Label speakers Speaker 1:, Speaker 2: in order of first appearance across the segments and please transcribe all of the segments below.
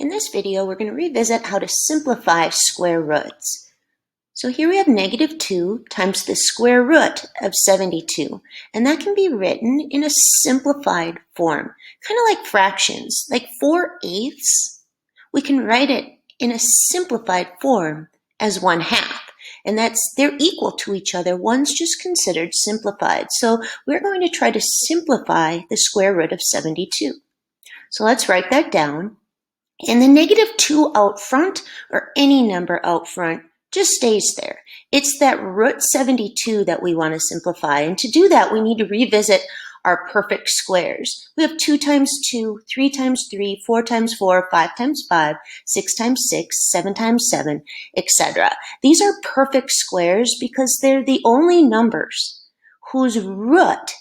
Speaker 1: In this video, we're going to revisit how to simplify square roots. So here we have negative 2 times the square root of 72, and that can be written in a simplified form, kind of like fractions, like 4/8. We can write it in a simplified form as 1/2, and they're equal to each other. One's just considered simplified. So we're going to try to simplify the square root of 72. So let's write that down. And the negative 2 out front, or any number out front, just stays there. It's that root 72 that we want to simplify. And to do that, we need to revisit our perfect squares. We have 2 times 2, 3 times 3, 4 times 4, 5 times 5, 6 times 6, 7 times 7, etc. These are perfect squares because they're the only numbers whose root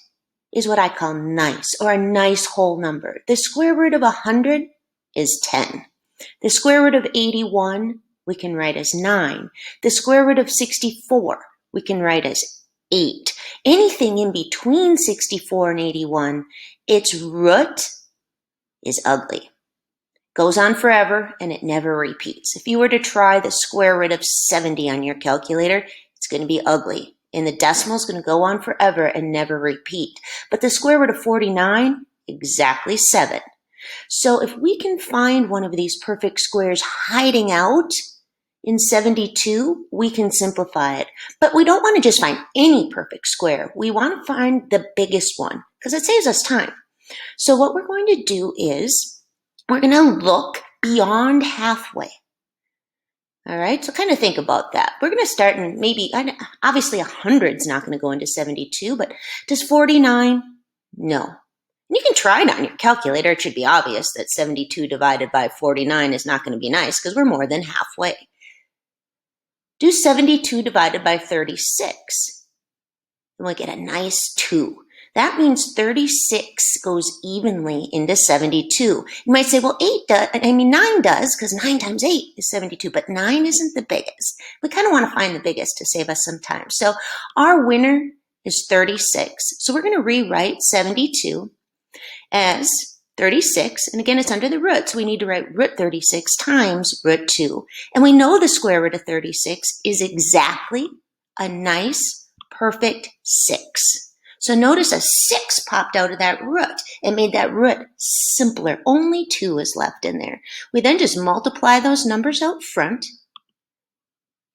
Speaker 1: is what I call nice, or a nice whole number. The square root of 100 is 10. The square root of 81 we can write as 9. The square root of 64 we can write as 8. Anything in between 64 and 81, its root is ugly. Goes on forever and it never repeats. If you were to try the square root of 70 on your calculator, it's going to be ugly. And the decimal is going to go on forever and never repeat. But the square root of 49, exactly 7. So if we can find one of these perfect squares hiding out in 72, we can simplify it. But we don't want to just find any perfect square. We want to find the biggest one because it saves us time. So what we're going to do is we're going to look beyond halfway. All right, so kind of think about that. We're going to start in maybe, obviously 100 is not going to go into 72, but does 49? No. You can try it on your calculator. It should be obvious that 72 divided by 49 is not going to be nice because we're more than halfway. Do 72 divided by 36. And we'll get a nice 2. That means 36 goes evenly into 72. You might say, well, 9 does, because 9 times 8 is 72, but 9 isn't the biggest. We kind of want to find the biggest to save us some time. So our winner is 36. So we're going to rewrite 72 as 36, and again, it's under the root, so we need to write root 36 times root 2. And we know the square root of 36 is exactly a nice, perfect 6. So notice a 6 popped out of that root and made that root simpler. Only 2 is left in there. We then just multiply those numbers out front,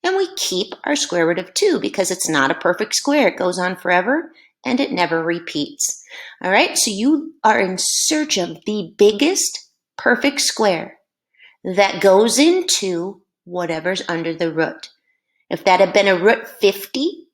Speaker 1: and we keep our square root of 2 because it's not a perfect square. It goes on forever, and it never repeats. All right, so you are in search of the biggest perfect square that goes into whatever's under the root. If that had been a root 50,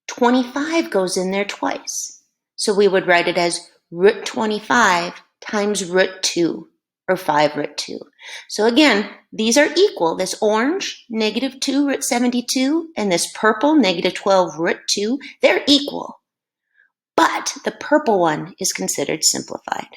Speaker 1: 25 goes in there twice. So we would write it as root 25 times root 2, or 5 root 2. So again, these are equal. This orange, negative 2 root 72, and this purple, negative 12 root 2, they're equal. But the purple one is considered simplified.